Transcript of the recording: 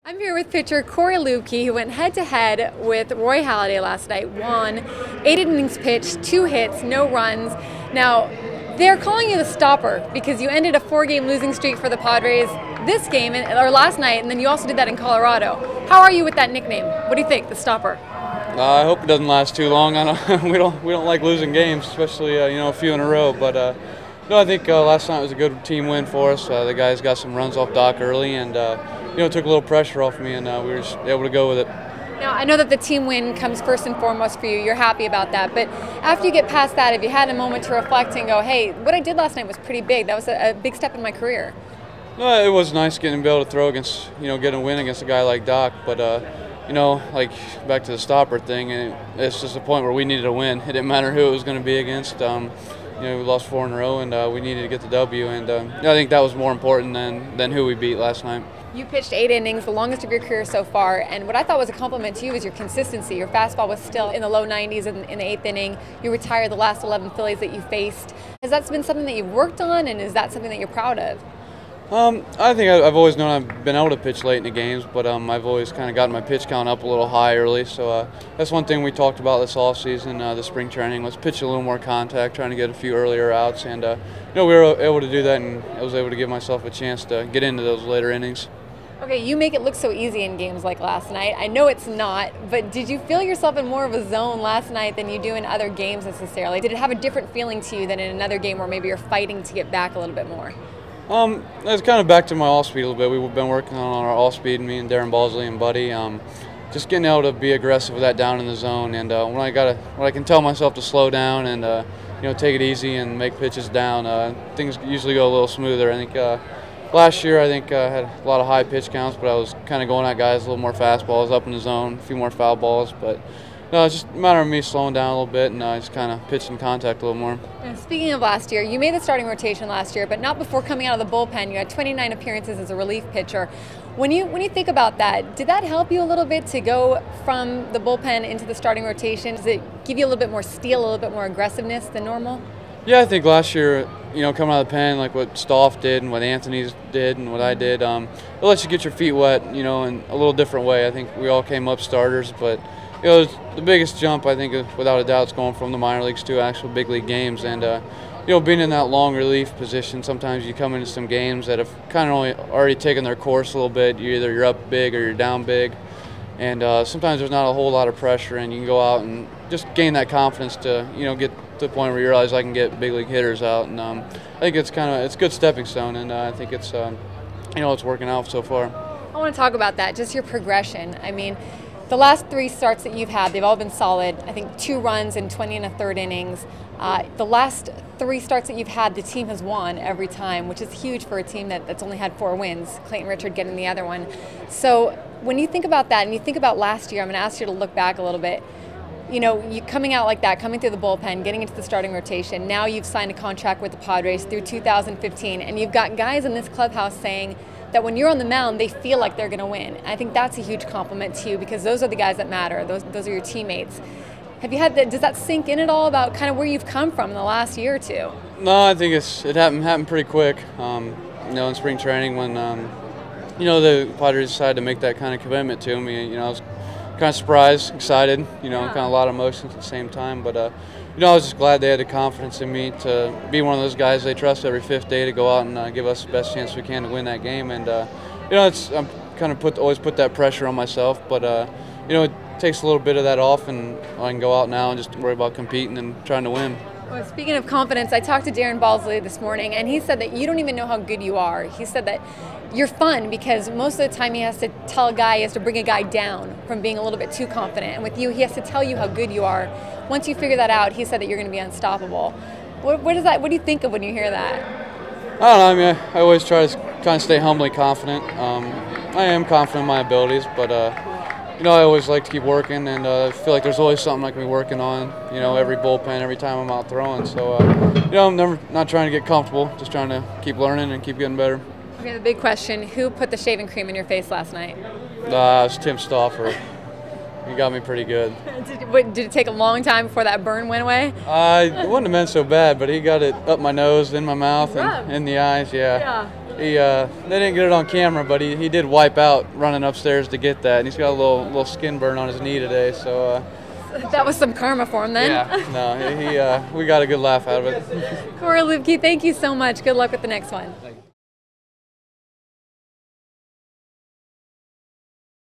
I'm here with pitcher Cory Luebke, who went head-to-head with Roy Halladay last night, won, 8 innings pitched, 2 hits, no runs. Now, they're calling you the stopper because you ended a 4-game losing streak for the Padres this game, or last night, and then you also did that in Colorado. How are you with that nickname? What do you think, the stopper? I hope it doesn't last too long. We don't like losing games, especially a few in a row. But no, I think last night was a good team win for us. The guys got some runs off Doc early, and it took a little pressure off me, and we were just able to go with it. Now, I know that the team win comes first and foremost for you. You're happy about that. But after you get past that, have you had a moment to reflect and go, hey, what I did last night was pretty big. That was a big step in my career. No, it was nice getting to be able to throw against, getting a win against a guy like Doc. But, like back to the stopper thing, and it's just a point where we needed a win. It didn't matter who it was going to be against. We lost 4 in a row, and we needed to get the W. And I think that was more important than who we beat last night. You pitched 8 innings, the longest of your career so far, and what I thought was a compliment to you was your consistency. Your fastball was still in the low 90s in the 8th inning. You retired the last 11 Phillies that you faced. Has that been something that you've worked on, and is that something that you're proud of? I think I've always known I've been able to pitch late in the games, but I've always kind of gotten my pitch count up a little high early. So that's one thing we talked about this offseason, the spring training, was pitching a little more contact, trying to get a few earlier outs. And, we were able to do that, and I was able to give myself a chance to get into those later innings. Okay, you make it look so easy in games like last night. I know it's not, but did you feel yourself in more of a zone last night than you do in other games necessarily? Did it have a different feeling to you than in another game where maybe you're fighting to get back a little bit more? It's kind of back to my all-speed a little bit. We've been working on our all-speed, me and Darren Balsley and Buddy. Just getting able to be aggressive with that down in the zone, and when I can tell myself to slow down and take it easy and make pitches down, things usually go a little smoother. I think last year I had a lot of high pitch counts, but I was kind of going at guys a little more fastballs up in the zone, a few more foul balls, but. No, it's just a matter of me slowing down a little bit and just kind of pitching contact a little more. And speaking of last year, you made the starting rotation last year, but not before coming out of the bullpen. You had 29 appearances as a relief pitcher. When you think about that, did that help you a little bit to go from the bullpen into the starting rotation? Does it give you a little bit more steel, a little bit more aggressiveness than normal? Yeah, I think last year, coming out of the pen, like what Stoff did and what Anthony did and what I did, it lets you get your feet wet, in a little different way. I think we all came up starters, but the biggest jump, I think, without a doubt, is going from the minor leagues to actual big league games. And, being in that long relief position, sometimes you come into some games that have kind of already taken their course a little bit. You're up big or you're down big. And sometimes there's not a whole lot of pressure, and you can go out and just gain that confidence to, get to the point where you realize I can get big league hitters out. And I think it's a good stepping stone, and I think it's, it's working out so far. I want to talk about that, just your progression. I mean, the last 3 starts that you've had, they've all been solid. I think 2 runs in 20 1/3 innings. The last 3 starts that you've had, the team has won every time, which is huge for a team that's only had 4 wins, Clayton Richard getting the other one. So when you think about that and you think about last year, I'm going to ask you to look back a little bit. You coming out like that, coming through the bullpen, getting into the starting rotation, now you've signed a contract with the Padres through 2015, and you've got guys in this clubhouse saying that when you're on the mound, they feel like they're going to win. I think that's a huge compliment to you because those are the guys that matter. Those are your teammates. Have you had that? Does that sink in at all about kind of where you've come from in the last year or two? No, I think it happened pretty quick. In spring training when the Padres decided to make that kind of commitment to me. I was kind of surprised, excited. Kind of a lot of emotions at the same time. But I was just glad they had the confidence in me to be one of those guys they trust every 5th day to go out and give us the best chance we can to win that game. And I'm kind of always put that pressure on myself, but it takes a little bit of that off, and I can go out now and just worry about competing and trying to win. Well, speaking of confidence, I talked to Darren Balsley this morning, and he said that you don't even know how good you are. He said that you're fun because most of the time he has to bring a guy down from being a little bit too confident. And with you, he has to tell you how good you are. Once you figure that out, he said that you're going to be unstoppable. What do you think of when you hear that? I don't know. I always try to kind of stay humbly confident. I am confident in my abilities, but I always like to keep working, and I feel like there's always something I can be working on. Every bullpen, every time I'm out throwing. So I'm not trying to get comfortable, just trying to keep learning and keep getting better. Okay, the big question: who put the shaving cream in your face last night? It was Tim Stauffer. He got me pretty good. Did it take a long time before that burn went away? It wouldn't have been so bad, but he got it up my nose, in my mouth, and in the eyes. Yeah. they didn't get it on camera, but he did wipe out running upstairs to get that, and he's got a little skin burn on his knee today. So that was some karma for him then. Yeah, no, we got a good laugh out of it. Cory Luebke, thank you so much. Good luck with the next one.